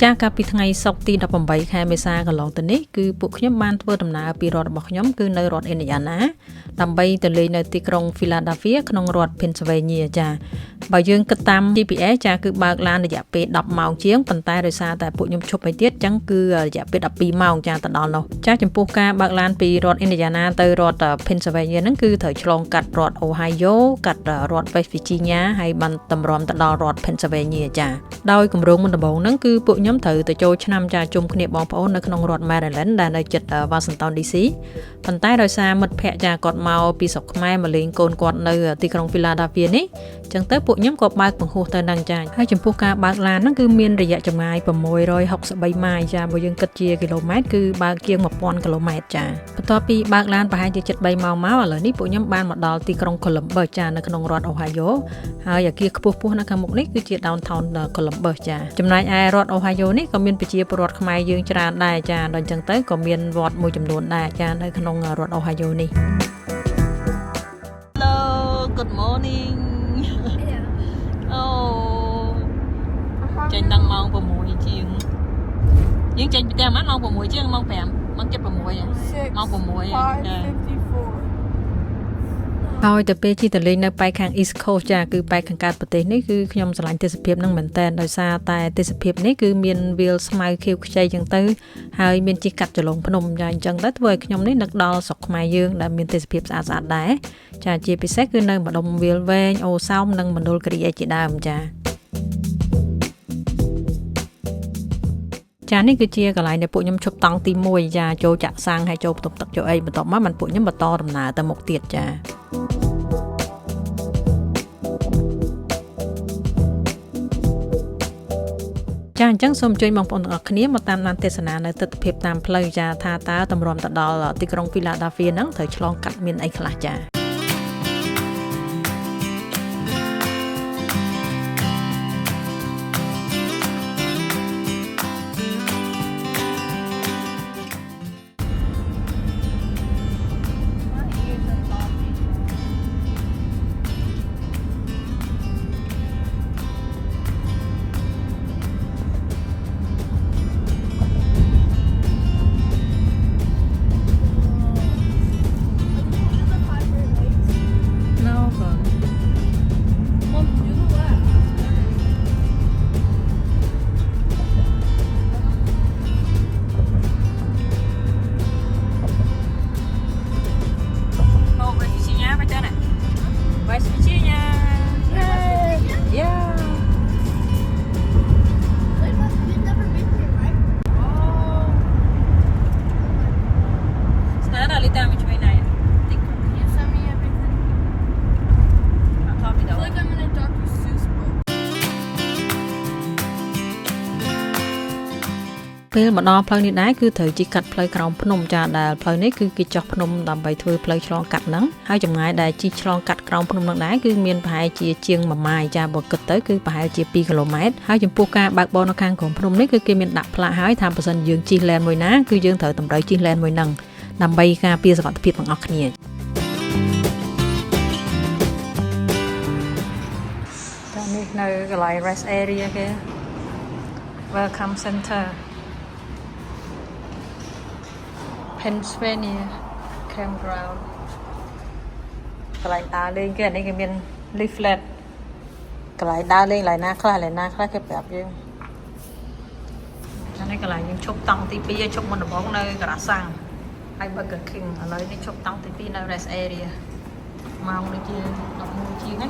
ចាកាលពីថ្ងៃសុក្រទី18ខែមេសាកន្លងទៅនេះគឺពួកខ្ញុំបានធ្វើដំណើរពីរដ្ឋរបស់ខ្ញុំគឺនៅរដ្ឋ Indiana ដើម្បីទៅលេងនៅទីក្រុង Philadelphia ក្នុងរដ្ឋ Pennsylvania ចាបើយើងគិតតាម GPS ចាគឺបើកឡានរយៈពេល10ម៉ោងជាងប៉ុន្តែដោយសារតែពួកខ្ញុំឈប់ไปទៀតអញ្ចឹងគឺរយៈពេល12ម៉ោងចាទៅដល់នោះចាចំពោះការបើកឡានពីរដ្ឋ Indiana ទៅរដ្ឋ Pennsylvania ហ្នឹងគឺត្រូវឆ្លងកាត់រដ្ឋ Ohio កាត់រដ្ឋ West Virginia ហើយបានតម្រាំទៅដល់រដ្ឋ Pennsylvania ចាដោយគម្រោងមុនដំបូងហ្នឹងគឺពួកខ្ញុំត្រូវទៅចូលឆ្នាំចាជុំគ្នាបងប្អូននៅក្នុងរដ្ឋ Maryland ដែលនៅជិត Washington DC ប៉ុន្តែដោយសារមិត្តភ័ក្តិចាគាត់មកពីស្រុកខ្មែរមកលេងកូនគាត់នៅទីក្រុង Philadelphia នេះអញ្ចឹងទៅពួកខ្ញុំក៏បើកបង្ហោះទៅនឹងចាហើយចំពោះការបើកឡានហ្នឹងគឺមានរយៈចម្ងាយ663ម៉ាយចាបើយើងគិតជាគីឡូម៉ែត្រគឺបើកជាង1000គីឡូម៉ែត្រចាបន្ទាប់ពីបើកឡានប្រហែលជាជិត3ម៉ោងមកឥឡូវនេះពួកខ្ញុំបានមកដល់ទីក្រុង Columbus ចានៅក្នុងរដ្ឋ Ohio ហើយអគារខ្ពស់ៗនៅខាងមុខនេះគឺជា downtown Columbus ចាចំណែកឯរដ្ឋ Ohio នេះក៏មានប្រជាពលរដ្ឋខ្មែរយើងច្រើនដែរចាដល់អញ្ចឹងទៅក៏មានវត្តមួយចំនួនដែរចានៅក្នុងរដ្ឋ Ohio នេះ Hello good morning អូចេញដល់ម៉ោង6ជាងយើងចេញពីផ្ទះម៉ោង6ជាងម៉ោង5ម៉ោង7 6ម៉ោង6ហើយទៅពេលជិះទៅលេងនៅប៉ែកខាង East Coast ចាគឺប៉ែកខាងកើតប្រទេសនេះគឺខ្ញុំឆ្លាញ់ទេសភាពហ្នឹងមែនតើដោយសារតែទេសភាពនេះគឺមានវាលស្មៅខៀវខ្ចីចឹងទៅហើយមានជិះកាត់ចលងភ្នំចាអញ្ចឹងទៅធ្វើឲ្យខ្ញុំនេះនឹកដល់ស្រុកខ្មែរយើងដែលមានទេសភាពស្អាតៗដែរចាជាពិសេសគឺនៅម្ដុំវាលវែងអូសោមនិងមណ្ឌលគិរីឯជាដើមចានេះគឺជាកន្លែងដែលពួកខ្ញុំឈប់តង់ទី1ចាចូលចាក់សាំងហើយចូលបន្ទប់ទឹកចូលអីបន្ទាប់មកបានពួកខ្ញុំបន្តដំណើរទៅមុខទៀតចាអញ្ចឹងសូមអញ្ជើញបងប្អូនទាំងអស់គ្នាមកតាមដានទេសនានៅទស្សនវិជ្ជាតាមផ្លូវចាថាតើតម្រាំទៅដល់ទីក្រុង Philadelphia ហ្នឹងត្រូវឆ្លងកាត់មានអីខ្លះចាពេលមកដល់ផ្លូវនេះដែរគឺត្រូវជិះកាត់ផ្លូវក្រោមភ្នំចាដែលផ្លូវនេះគឺគេចោះភ្នំដើម្បីធ្វើផ្លូវឆ្លងកាត់ហ្នឹងហើយចម្ងាយដែលជិះឆ្លងកាត់ក្រោមភ្នំហ្នឹងដែរគឺមានប្រហែលជាជាង1ម៉ាយចាបើគិតទៅគឺប្រហែលជា2គីឡូម៉ែត្រហើយចំពោះការបើកបរនៅខាងក្រោមភ្នំនេះគឺគេមានដាក់ផ្លាកហើយថាបើសិនយើងជិះឡែនមួយណាគឺយើងត្រូវតម្រូវជិះឡែនមួយហ្នឹងដើម្បីការពារសុវត្ថិភាពទាំងអស់គ្នាចានេះនៅកន្លែង rest area គេ Welcome Center Pennsylvania Campground កន្លែងដើរលេងគេអានេះគេមាន leaflet កន្លែងដើរលេងកន្លែងណាខ្លះគេប្រាប់យើងអានេះកន្លែងយើងឈប់តង់ទី2ឈប់មុនដំបូងនៅការ៉ាសាំងហើយ Burger King ឥឡូវនេះឈប់តង់ទី2នៅ rest area ម៉ោងដូចជា11ជាងណា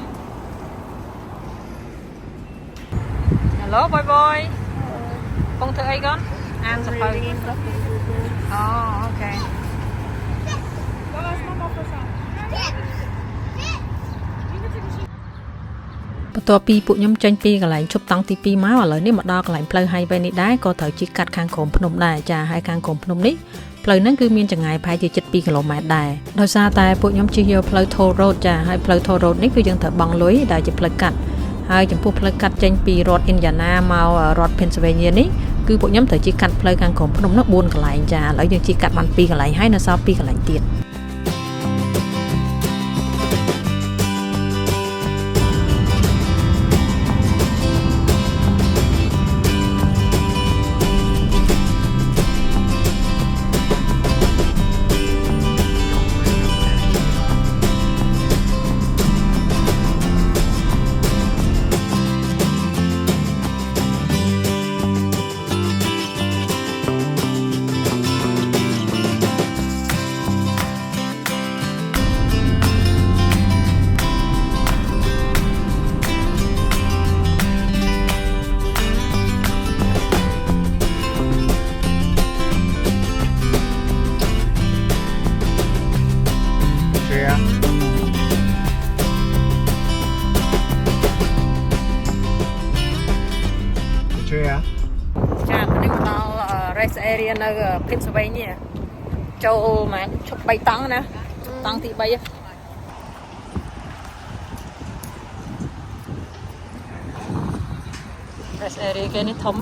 Hello boy boy បងធ្វើអីកូនអានសភៅអូអូខេបន្ទាប់ពីពួកខ្ញុំចេញពីកន្លែងឈប់តង់ទី2មកឥឡូវនេះមកដល់កន្លែងផ្លូវ highway នេះដែរក៏ត្រូវជិះកាត់ខាងក្រោមភ្នំដែរចាហើយខាងក្រោមភ្នំនេះផ្លូវហ្នឹងគឺមានចម្ងាយប្រហែលជាជិត2គីឡូម៉ែត្រដែរដោយសារតែពួកខ្ញុំជិះយកផ្លូវ toll road ចាហើយផ្លូវ toll road នេះគឺយើងត្រូវបង់លុយដែលជាផ្លូវកាត់ហើយចំពោះផ្លូវកាត់ចេញពីរដ្ឋ Indiana មករដ្ឋ Pennsylvania នេះគឺពួកខ្ញុំត្រូវជិះកាត់ផ្លូវខាងក្រោមភ្នំនោះ4កន្លែងចាឥឡូវយើងជិះកាត់បាន2កន្លែងហើយនៅសល់2កន្លែងទៀត នៅ Pennsylvania ចូលមកឈប់3តង់ណាតង់ទី3 rest area គេនេះធំ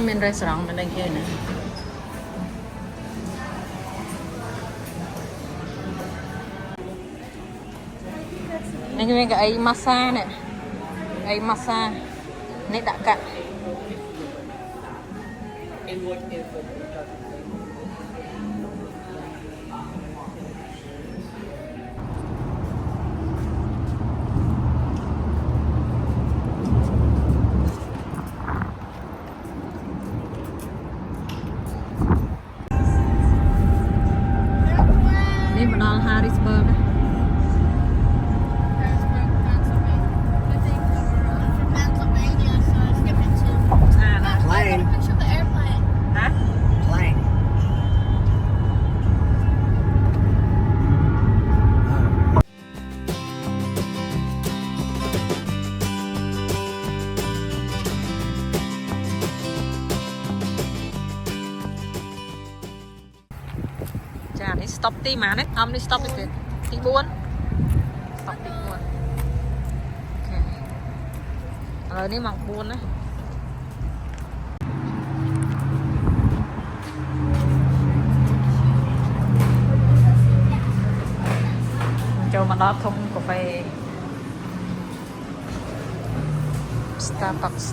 មាន restaurant នៅគេណានេះមានកៅអីម៉ាសានេះអីម៉ាសានេះដាក់កាក់នេះមកដល់ Harrisburg stop ទីម៉ាននេះអំនេះ stop ទី4 stop ទី4 អូខេឥឡូវនេះម៉ោង 4 ណាចូលមកដល់ធំកាហ្វេ Starbucks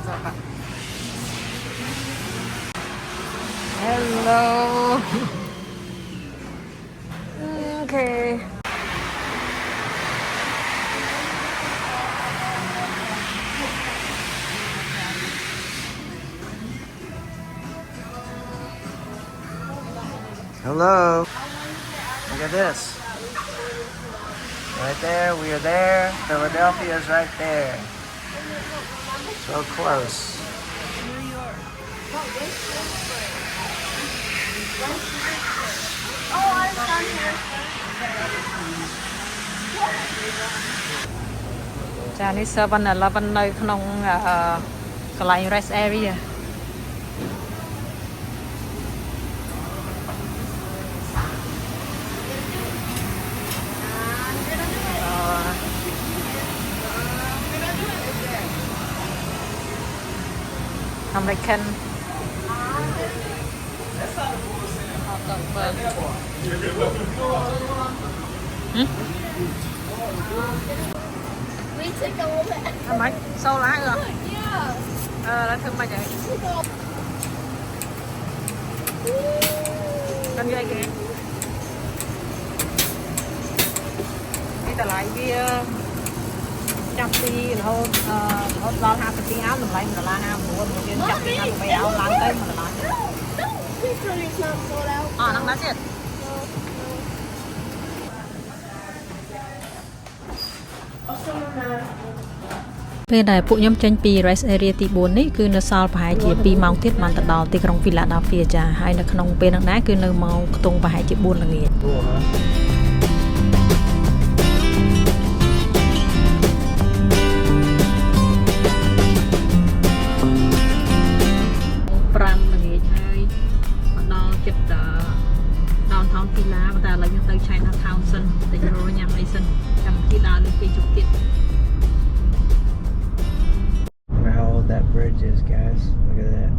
Hello Okay. Hello. Look at this. Right there, we are there. Philadelphia is right there. So close. New York. Oh, I was down here. ចានេះ 7-Eleven នៅក្នុងកន្លែង rest area អាមេរិក We took a little bit. Làm mấy? Sâu lá rồi. Yeah. Lá thơm bao vậy? Con dây kìa. Đi tờ lại kia chăm đi hôn lo hai cái tiếng áo mình lấy mình là ha mua một viên chăm đi ăn mày áo láng tới mà là No, please tell me it's not sold out. năng lá chết.ពេលដែលពួកខ្ញុំចេញពី rest area ទី4នេះគឺនៅសល់ប្រហែលជា2ម៉ោងទៀតបានទៅដល់ទីក្រុង Philadelphia ចាហើយនៅក្នុងពេលនោះដែរគឺនៅម៉ោងខ្ទង់ប្រហែលជា4ល្ងាច 5 ល្ងាចហើយមកដល់ចិត្ត downtown Phila ប៉ុន្តែឥឡូវយើងទៅ Chinatown សិនទៅរកញ៉ាំអីសិនចាំទីដើរលើគេជុំទៀត Look how old that bridge is, guys. Look at that.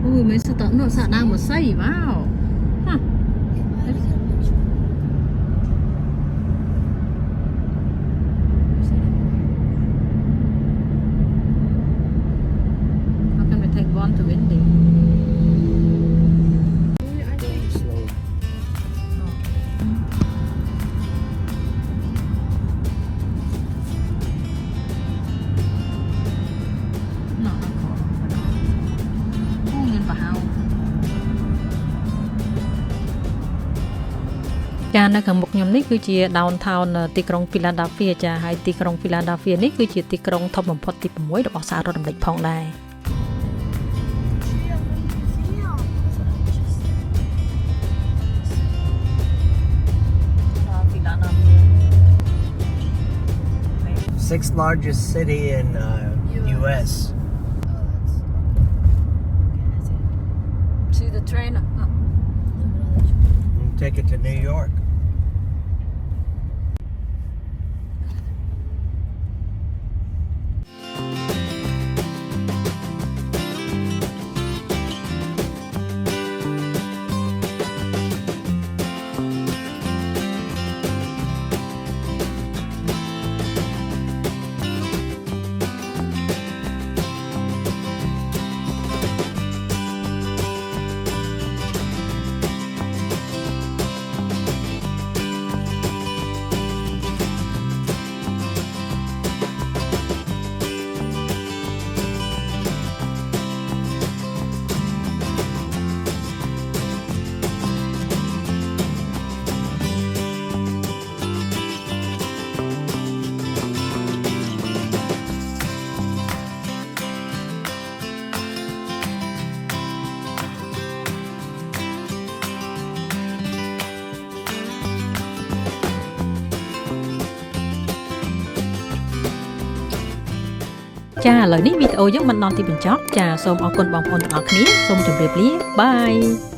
Ui, mấy sự tận nó sợ đang một xây vào. Hả? How can we take one to Windy? Slow. No, nó khó. Nguyên vào hao. ចានៅខាងមុខខ្ញុំនេះគឺជា downtown ទីក្រុង Philadelphia ចាហើយទីក្រុង Philadelphia នេះគឺជាទីក្រុងធំបំផុតទី6របស់សហរដ្ឋអាមេរិកផងដែរ Sixth largest city in U.S. See the train Take it to New York.ចាឥឡូវនេះវីដេអូយើងបានដល់ទីបញ្ចប់ចាសូមអរគុណបងប្អូនទាំងអស់គ្នាសូមជម្រាបលាបាយ